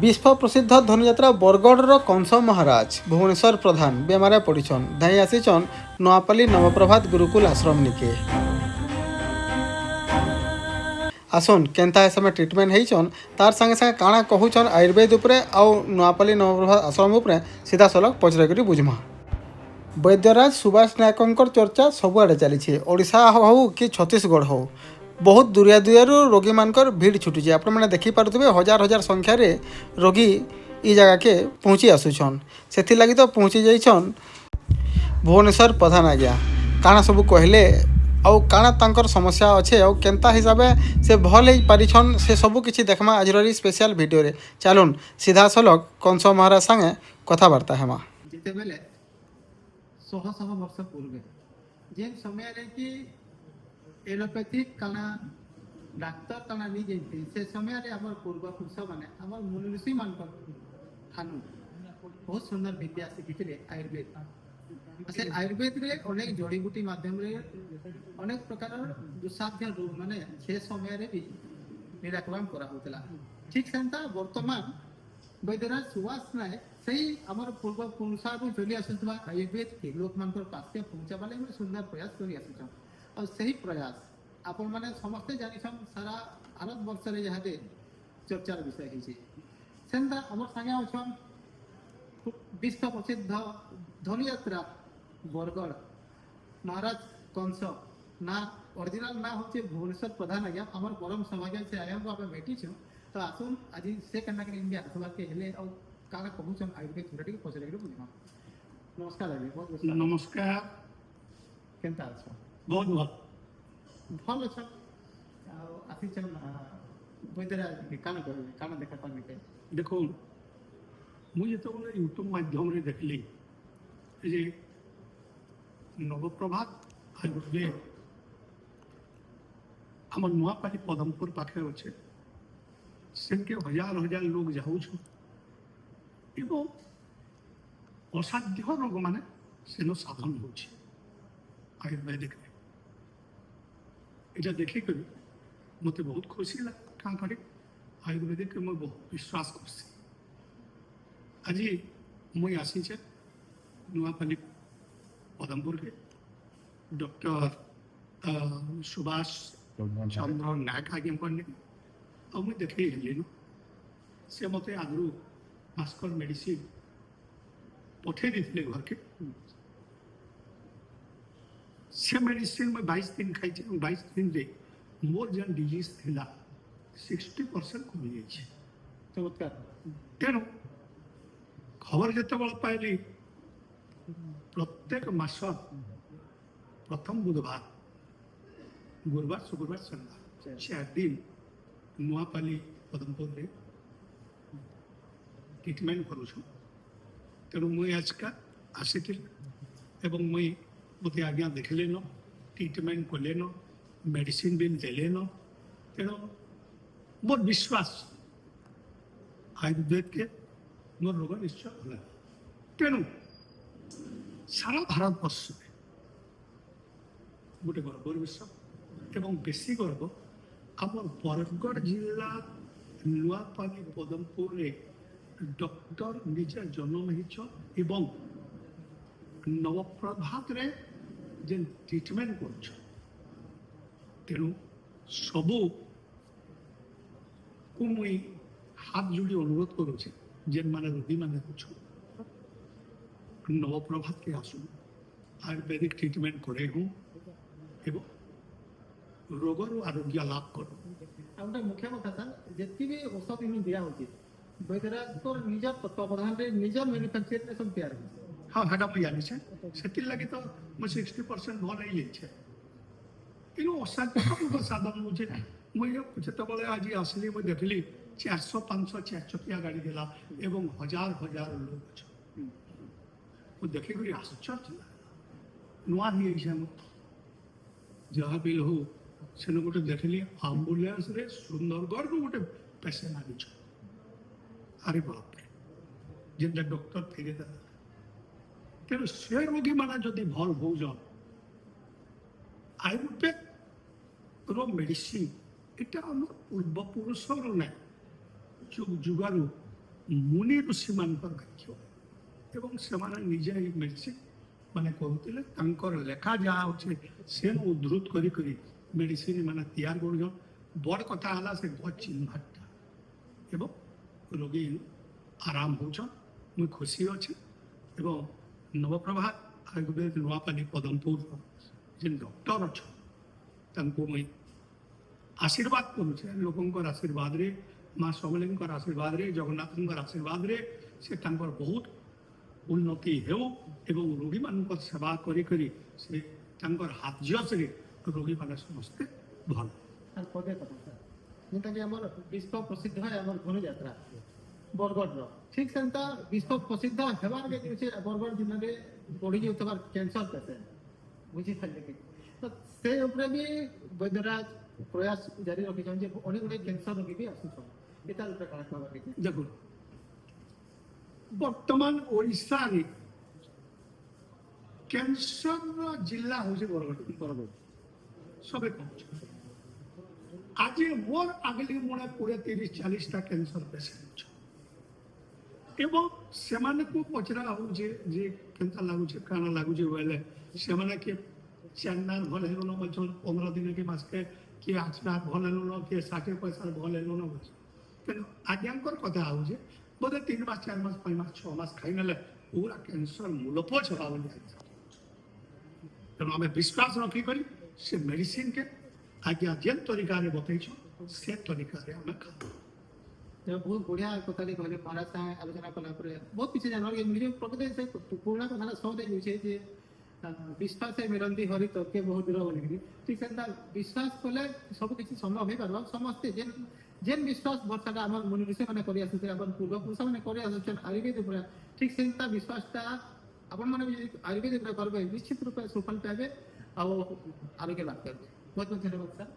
विश्व प्रसिद्ध धनुयात्रा बरगढ़ कंस महाराज भुवनेश्वर प्रधान बेमारे पड़ीछन धाई आसीचन नआपल्ली नवप्रभात गुरुकुल आश्रम निके आसन केन्ता समय ट्रिटमेंट होइछन तार संगे संगे काଣା कहूछन आयुर्वेद उपरे आउ नआपल्ली नवप्रभात आश्रम उपरे सीधा सलख पचराकरी बुझमा। वैद्यराज सुभाष नायकंकर चर्चा सबुआड़े चली ओडिशा हो कि छत्तीसगढ़ हो बहुत दूरिया दूरिया रोगी मानकर भीड़ छुटी आप देखिपे हजार हजार संख्यार रोगी इ जगह के पहुँची आसुछन से लगी तो पहुँची जाइछन भुवनेश्वर प्रधान आज्ञा काଣା सब कहले आउ काଣା तांकर समस्या अच्छे आउ केन्ता हिसाब से भल हो पारिछन से सबू किसी देखमा आज स्पेशल वीडियो रे चलुन सीधा सलख कंस महाराज संगे कथबार्ता हेमा। जितेबेले शह शह वर्ष पूर्वे जेन समय कि एलोपैथिक काना डाक्तर काना नहीं जानते से समय आम पूर्वपुरुष मैंने आम मुनि ऋषि मान ठानु बहुत सुंदर विद्या शिखी आयुर्वेद से आयुर्वेद रे अनेक जड़ीबूटी माध्यम रे अनेक प्रकार दुसाध्य रोग माने से समय रे भी निराकरण करा होतला ठीक सेंता वर्तमान वैद्यराज सुभाष नायक सही आमर पूर्वपुरुष चली आसुवा आयुर्वेद के लोक मान पास पहुँचाबा लगे सुंदर प्रयास कर आसुन और सही प्रयास आपण मैंने समस्ते जानिछन सारा भारत वर्ष रे जहाँ चर्चार विषय होइछे सेंता आमर संगे अछन विश्व प्रसिद्ध धनुयात्रा बरगढ़ महाराज कंस ना ओरिजिनल ना होचे भुवनेश्वर प्रधान आज्ञा आमर परम सौभाग्य से आया को भेटी तो आसुन आज से कन्ना के इंडिया आसवा के हेले और काला कहूछन आयुर्वेद थोड़ी पचरे के बुझमा। नमस्कार आज्ञा बहुत नमस्कार केनता अच्छा बहुत भल भल अच्छा आसी चल वैद्यराज काना कर काना देखा पानी के देखो मुझे तो यूट्यूब माध्यम रे देखली जे नवप्रभात आयुर्वेद हम नुआपाली पदमपुर पाखे अच्छे सेनके हजार हजार लोग जाऊछ एवं असाध्य रोग माने सेनो साधन होछि आयुर्वेदिक এটা দেখি করি মতো बहुत खुशी लगा क्या करे आयुर्वेदिक मैं बहुत विश्वास करसी आज मुई आसीचे नुआपाली पदमपुर के डॉक्टर सुभाष चंद्र नायक आज्ञा करने और मुझे देखे हेली से मत आगु मास्कर मेडिसिन पठे दी घर के से मेडिसिन में 22 दिन खाई 22 दिन रे मोर जन डिजीज थिला 60% कमी जाइए चमत्कार तेणु खबर जिते बल पाइली प्रत्येक मास प्रथम बुधवार गुरुवार शुक्रवार शनिवार 4 दिन नुआपाली पदमपुर रे ट्रिटमेंट करूछु तेणु मुई आजका आसी एवं मुई मत आज्ञा देखले न ट्रिटमेंट कले न मेडिसिन भी देले न तेणु मोर विश्वास आयुर्वेद के मोर रोग निश्चय भल तेणु सारा भारत वर्ष गोटे गर्वर विषय एवं बेसी गर्व आम बरगढ़ जिला नुआपाली पदमपुर रे डॉक्टर निजे जन्म एवं नवप्रभात रे जेन ट्रिटमेंट कर तेणु सबू को मुई हाथ जोड़ी अनुरोध करुचे जेन माने रोगी माने नवप्रभात के आसु आयुर्वेदिक ट्रिटमेंट करे हूँ एवं रोगर आरोग्य लाभ कर मुख्य कथा सर जितकी भी औषधि इन दिया होती वैद्यराज को निज तत्वावधान रे निज मैन्युफैक्चरिंग में सब तैयार होती हाँ हेटा मुझे जानी से लगे तो मुझे 60% भल हो जाए कि असाध्य साधन मुझे मुझे आज आसली मुझे देखली 400-500 चार चकिया गाड़ी देला एवं हजार हजार लोग अच्छा देखिक आश्चर्य नुआ जहाँ भी हो से गोटे देखली आम्बुलांस रे सुंदरगढ़ को गोटे पेसेंट आनी अरे बाप रे जेनटा डॉक्टर फेरी देला तेणु से रोगी माना जदि भल हो आयुर्वेद रो मेडिसिन এটা আমার পূর্বপুরুষর না যুগ যুগারু ମୁନି ଋଷିମାନଙ୍କର ବାକ୍ୟ ଏବଂ ସେମାନେ ନିଜେ ଏଇ ମେଡିସିନ ମାନେ କରୁଥିଲେ ତାଙ୍କର ଲେଖା ଯାହା ଅଛି ସେ ଉଦ୍ଧୃତ କରି କରି ମେଡିସିନ ମାନେ ତିଆରି କରୁଛନ୍ ବଡ଼ କଥା ହେଲା ସେ ଗଛ ଚିହ୍ନଟା ଏବଂ ରୋଗୀ ଆରାମ ହେଉଛନ୍ ମୁଇଁ ଖୁସି ଅଛି ଏବଂ ନବପ୍ରଭାତ ଆୟୁର୍ବେଦ ନୂଆପାଲି ପଦମପୁର ଯେନ୍ ଡକ୍ଟର ଅଛନ୍ ତାଙ୍କୁ ମୁଇଁ ଆଶୀର୍ବାଦ କରୁଛେ ଲୋକଙ୍କର ଆଶୀର୍ବାଦରେ ମା ସମଲେଇଙ୍କର ଆଶୀର୍ବାଦରେ ଜଗନ୍ନାଥଙ୍କର ଆଶୀର୍ବାଦରେ ସେ ତାଙ୍କର ବହୁତ ଉନ୍ନତି ହେଉ ଏବଂ ରୋଗୀମାନଙ୍କର ସେବା କରି କରି ସେ ତାଙ୍କର ହାଜ୍ୟସରେ ରୋଗୀମାନେ ସମସ୍ତେ ଭଲ আর পদে কথা স্যার যেটাকি আমার বিশ্ব প্রসিদ্ধ হয় আমার ধনুযাত্রা বরগড়র ঠিক সেটা বিশ্ব প্রসিদ্ধ হেবার কে যে বরগড় জিল্লারে বড়ি যাওয়ার ক্যান্সার পেসেন্ট বুঝিপারে কি তো সেই উপরে বি বৈদ্যরাজ প্রয়াস জারি রখিছেন যে অনেক গুলো ক্যান্সার রোগী বি আসুছন এটার উপরে কাজ করা কি দেখুন বর্তমান ওড়িশারে ক্যান্সর জিল্লা হচ্ছে বরগড় বরগড় সবে কমছে আজ মোর আগলি মনে 20-30-40টা ক্যান্সর পেসেন্ট অছ এবং সেমানকু পচরা হচ্ছে যে কেনতা লাগুছে কানা লাগুছে বলে সেমানকে 4 দিন ভাল হেলুন বলছন 15 দিনে কি মাসকে কি 8 দিন ভাল হেলুন কি 60 পয়সা ভাল হেলুন বলছন কিন্তু আজ্ঞাঙ্কর কথা হচ্ছে বোধ 3 মাস 4 মাস 5 মাস 6 মাস খাই নেলে পুরা ক্যান্সর মূলপোছ হওয়া বলে তেমন আমি বিশ্বাস রক্ষি করি সে মেডিসিন কে আজ্ঞা যেন তরিকারে বতাইছ সে তরিকারে আমি খাবো ବହୁତ ବଢିଆ କଥାଟେ କହିଲେ ମହାରାଜ ସାଙ୍ଗେ ଆଲୋଚନା କଲା ପରେ ବହୁତ କିଛି ଜାଣିବାର ମିଳିଛି ପ୍ରକୃତ ସେ ପୁରୁଣା କଥାଟା ସହଜେ ମିଳୁଛେ ଯେ ବିଶ୍ୱାସ ମିଳନ୍ତି ହରି ତର୍କେ ବହୁତ ଦୂର ବୋଲିକିରି ଠିକ ସେଟା ବିଶ୍ୱାସ କଲେ ସବୁ କିଛି ସମ୍ଭବ ହେଇପାରିବ ସମସ୍ତେ ଯେନ୍ ବିଶ୍ୱାସ ଭରସାଟା ଆମର ମୁନି ଋଷି ମାନେ କରି ଆସୁଥିଲେ ଆମର ପୂର୍ବପୁରୁଷ ମାନେ କରି ଆସୁଛନ୍ ଆୟୁର୍ବେଦ ଉପରେ ଠିକ ସେଟା ବିଶ୍ୱାସଟା ଆପଣମାନେ ବି ଯଦି ଆୟୁର୍ବେଦ ଉପରେ କରିବେ ନିଶ୍ଚିତ ରୂପେ ସୁଫଳ ପାଇବେ ଆଉ ଆରୋଗ୍ୟ ଲାଭ କରିବେ ବହୁତ ବହୁତ ଧନ୍ୟବାଦ ସାର୍